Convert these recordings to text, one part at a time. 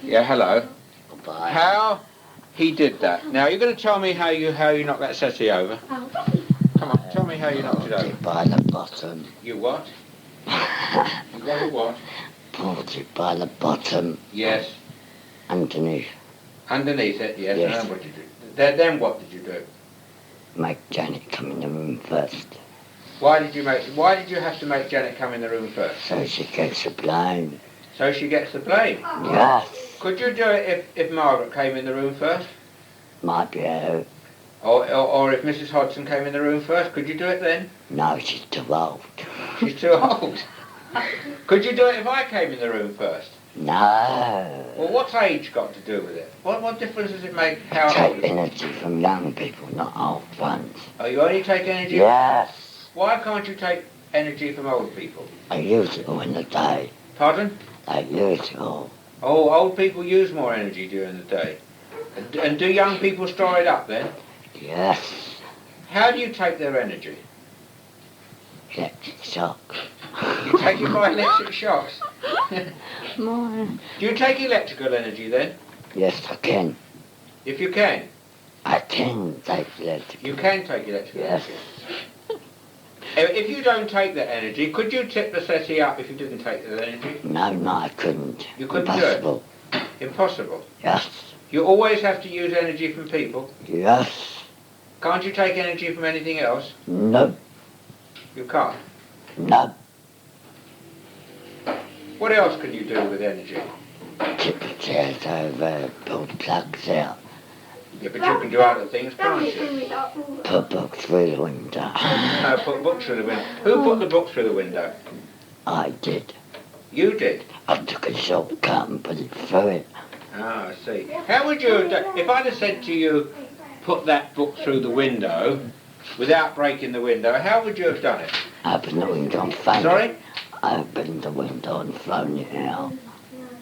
Yeah, hello. Goodbye. How he did that. Now you're going to tell me how you knocked that settee over. Come on, tell me how you knocked it over. By the bottom. You what? You got it what? Pulled it by the bottom. Yes. Underneath. Underneath it, yes. Yes. And then what did you do? Then what did you do? Make Janet come in the room first. Why did you have to make Janet come in the room first? So she gets the blame. So she gets the blame. Yes. Could you do it if Margaret came in the room first? Might be her. Or if Mrs. Hodgson came in the room first, could you do it then? No, she's too old. She's too old. Could you do it if I came in the room first? No. Well, what's age got to do with it? What difference does it make how old? Take energy from young people, not old ones. Oh, you only take energy? Yes. Why can't you take energy from old people? I use it all in the day. Pardon? I use it all. Oh, old people use more energy during the day. And do young people store it up then? Yes. How do you take their energy? Electric shock. You take it by electric shocks. More. Do you take electrical energy then? Yes, I can. If you can. I can take electric. You can take electrical Yes. energy. If you don't take that energy, could you tip the settee up if you didn't take that energy? No, I couldn't. You couldn't Impossible. do it? Impossible. Yes. You always have to use energy from people. Yes. Can't you take energy from anything else? No. You can't. No. What else can you do with energy? Tip the chairs over, pull the plugs out, Yeah, but you can do other things, can't you? put books through the window. No, put books through the window. Who put the book through the window? I did. You did. I took a shortcut and put it through it. Ah, I see. How would you have done, if I'd have said to you, put that book through the window, without breaking the window, how would you have done it? Opened the window and thrown it. Sorry? Opened the window and thrown it out.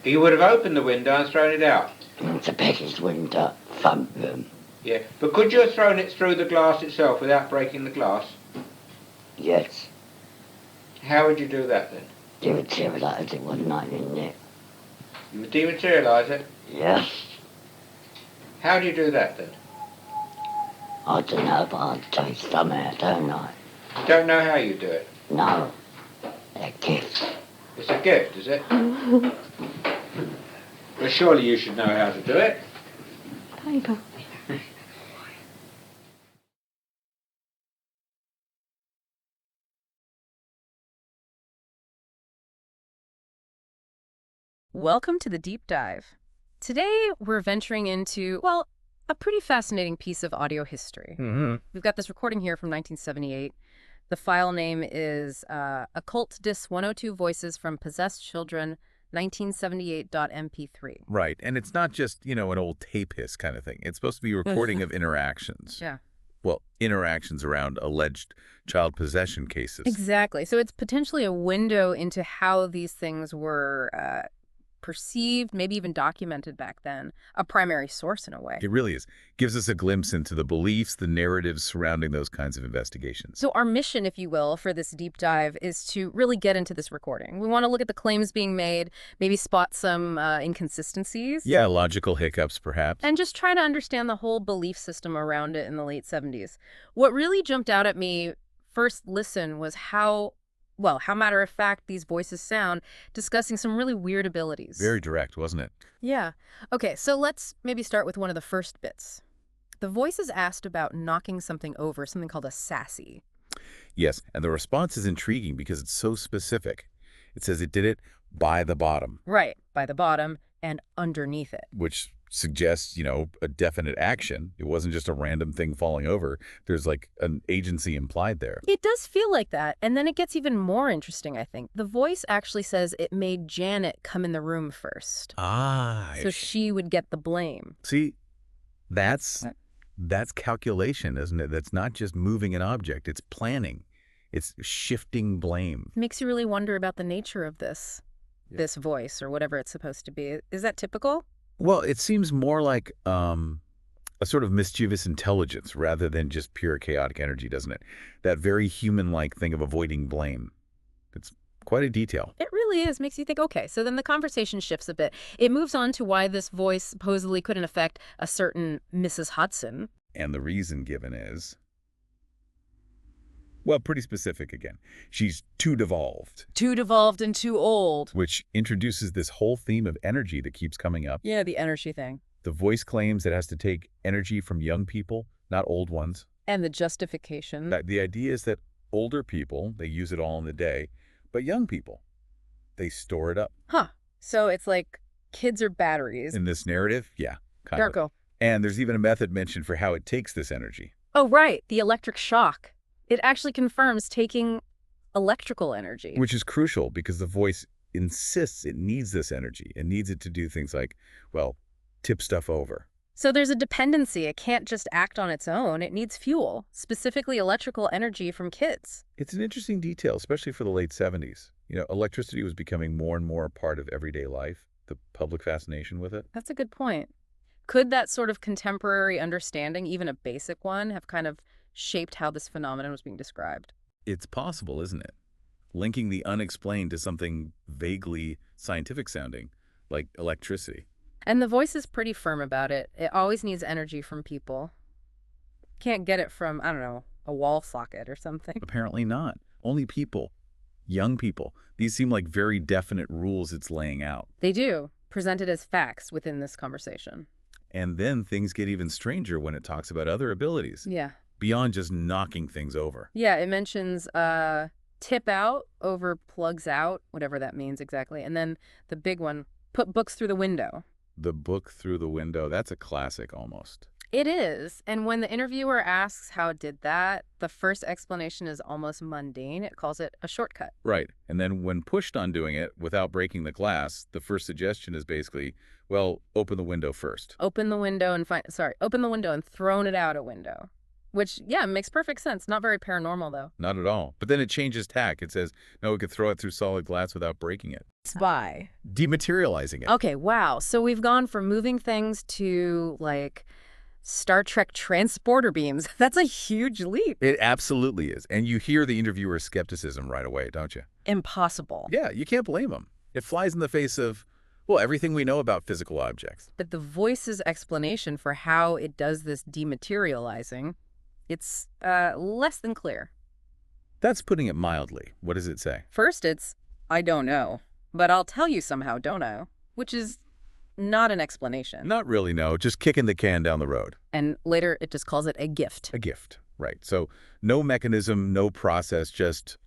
You would have opened the window and thrown it out. It's the biggest window, front room. Yeah, but could you have thrown it through the glass itself without breaking the glass? Yes. How would you do that then? Dematerializes, it was not in there. You would dematerialise it? Yes. How do you do that then? I don't know, but I'll do it somehow, don't I? You don't know how you do it. No. A gift. It's a gift, is it? Well, surely you should know how to do it. Paper. Welcome to the Deep Dive. Today, we're venturing into, well, a pretty fascinating piece of audio history. We've got this recording here from 1978. The file name is Occult Dis 102 Voices from Possessed Children, 1978.mp3. Right. And it's not just, an old tape hiss kind of thing. It's supposed to be a recording of interactions. Yeah. Well, interactions around alleged child possession cases. Exactly. So it's potentially a window into how these things were perceived, maybe even documented back then, a primary source in a way. It really is. Gives us a glimpse into the beliefs, the narratives surrounding those kinds of investigations. So our mission, if you will, for this deep dive is to really get into this recording. We want to look at the claims being made, maybe spot some inconsistencies. Yeah, logical hiccups, perhaps. And just try to understand the whole belief system around it in the late 70s. What really jumped out at me first listen was how matter of fact these voices sound, discussing some really weird abilities. Very direct, wasn't it? Yeah. Okay, so let's maybe start with one of the first bits. The voices asked about knocking something over, something called a sassy. Yes, and the response is intriguing because it's so specific. It says it did it by the bottom. Right, by the bottom and underneath it. Which suggests, a definite action. It wasn't just a random thing falling over. There's like an agency implied there. It does feel like that. And then it gets even more interesting, I think. The voice actually says it made Janet come in the room first. Ah. So she would get the blame. See, that's calculation, isn't it? That's not just moving an object. It's planning. It's shifting blame. Makes you really wonder about the nature of this voice or whatever it's supposed to be. Is that typical? Well, it seems more like a sort of mischievous intelligence rather than just pure chaotic energy, doesn't it? That very human-like thing of avoiding blame. It's Quite a detail. It really is. Makes you think, okay, so then the conversation shifts a bit. It moves on to why this voice supposedly couldn't affect a certain Mrs. Hudson. And the reason given is, well, pretty specific again. She's too devolved. Too devolved and too old. Which introduces this whole theme of energy that keeps coming up. Yeah, the energy thing. The voice claims it has to take energy from young people, not old ones. And the justification. The idea is that older people, they use it all in the day, but young people, they store it up. Huh. So it's like kids are batteries. In this narrative, yeah, kind of. Darko. And there's even a method mentioned for how it takes this energy. Oh, right. The electric shock. It actually confirms taking electrical energy. Which is crucial because the voice insists it needs this energy. It needs it to do things like, well, tip stuff over. So there's a dependency. It can't just act on its own. It needs fuel, specifically electrical energy from kids. It's an interesting detail, especially for the late 70s. You know, electricity was becoming more and more a part of everyday life, the public fascination with it. That's a good point. Could that sort of contemporary understanding, even a basic one, have kind of shaped how this phenomenon was being described? It's possible, isn't it? Linking the unexplained to something vaguely scientific sounding, like electricity. And the voice is pretty firm about it. It always needs energy from people. Can't get it from, I don't know, a wall socket or something. Apparently not. Only people. Young people. These seem like very definite rules it's laying out. They do, presented as facts within this conversation. And then things get even stranger when it talks about other abilities. Yeah. Beyond just knocking things over. Yeah, it mentions tip out over plugs out, whatever that means exactly. And then the big one, put books through the window. The book through the window, that's a classic almost. It is. And when the interviewer asks how it did that, the first explanation is almost mundane. It calls it a shortcut. Right. And then when pushed on doing it without breaking the glass, the first suggestion is basically, well, open the window first. Open the window and thrown it out a window. Which, yeah, makes perfect sense. Not very paranormal, though. Not at all. But then it changes tack. It says, no, we could throw it through solid glass without breaking it. Spy. Dematerializing it. Okay, wow. So we've gone from moving things to, like, Star Trek transporter beams. That's a huge leap. It absolutely is. And you hear the interviewer's skepticism right away, don't you? Impossible. Yeah, you can't blame him. It flies in the face of, well, everything we know about physical objects. But the voice's explanation for how it does this dematerializing, it's less than clear. That's putting it mildly. What does it say? First, it's, I don't know, but I'll tell you somehow, don't I? Which is not an explanation. Not really, no. Just kicking the can down the road. And later, it just calls it a gift. A gift, right. So no mechanism, no process, just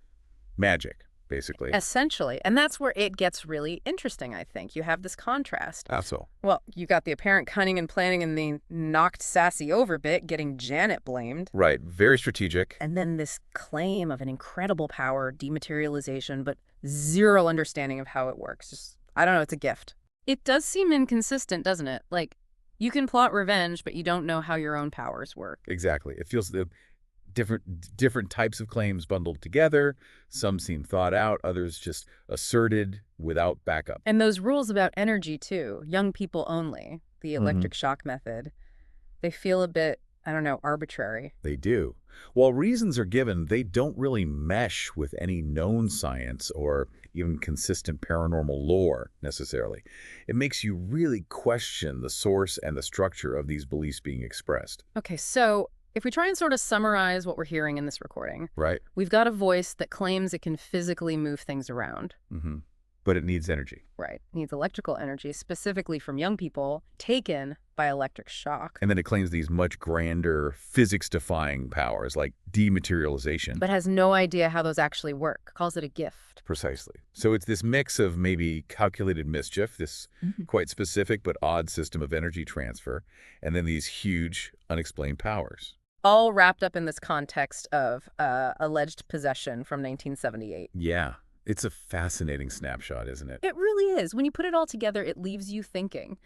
magic, basically. Essentially. And that's where it gets really interesting, I think. You have this contrast. How so? Well, you got the apparent cunning and planning and the knocked sassy over bit, getting Janet blamed. Right. Very strategic. And then this claim of an incredible power, dematerialization, but zero understanding of how it works. Just, I don't know, it's a gift. It does seem inconsistent, doesn't it? Like, you can plot revenge, but you don't know how your own powers work. Exactly. It feels the different types of claims bundled together. Some seem thought out, others just asserted without backup. And those rules about energy, too, young people only, the electric shock method, they feel a bit, I don't know, arbitrary. They do. While reasons are given, they don't really mesh with any known science or even consistent paranormal lore, necessarily. It makes you really question the source and the structure of these beliefs being expressed. Okay, so if we try and sort of summarize what we're hearing in this recording, right? We've got a voice that claims it can physically move things around. Mm-hmm. But it needs energy. Right. It needs electrical energy, specifically from young people, taken by electric shock. And then it claims these much grander physics-defying powers like dematerialization. But has no idea how those actually work. Calls it a gift. Precisely. So it's this mix of maybe calculated mischief, this quite specific but odd system of energy transfer, and then these huge unexplained powers. All wrapped up in this context of alleged possession from 1978. Yeah. It's a fascinating snapshot, isn't it? It really is. When you put it all together, it leaves you thinking.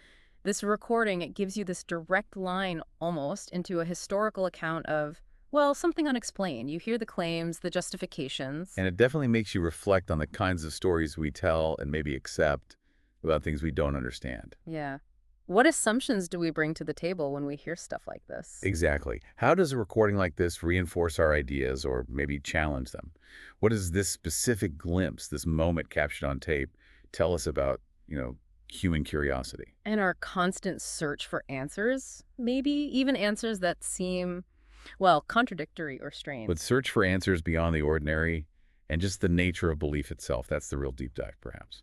This recording, it gives you this direct line almost into a historical account of, well, something unexplained. You hear the claims, the justifications. And it definitely makes you reflect on the kinds of stories we tell and maybe accept about things we don't understand. Yeah. What assumptions do we bring to the table when we hear stuff like this? Exactly. How does a recording like this reinforce our ideas or maybe challenge them? What does this specific glimpse, this moment captured on tape, tell us about, human curiosity? And our constant search for answers, maybe even answers that seem, well, contradictory or strange. But search for answers beyond the ordinary and just the nature of belief itself. That's the real deep dive, perhaps.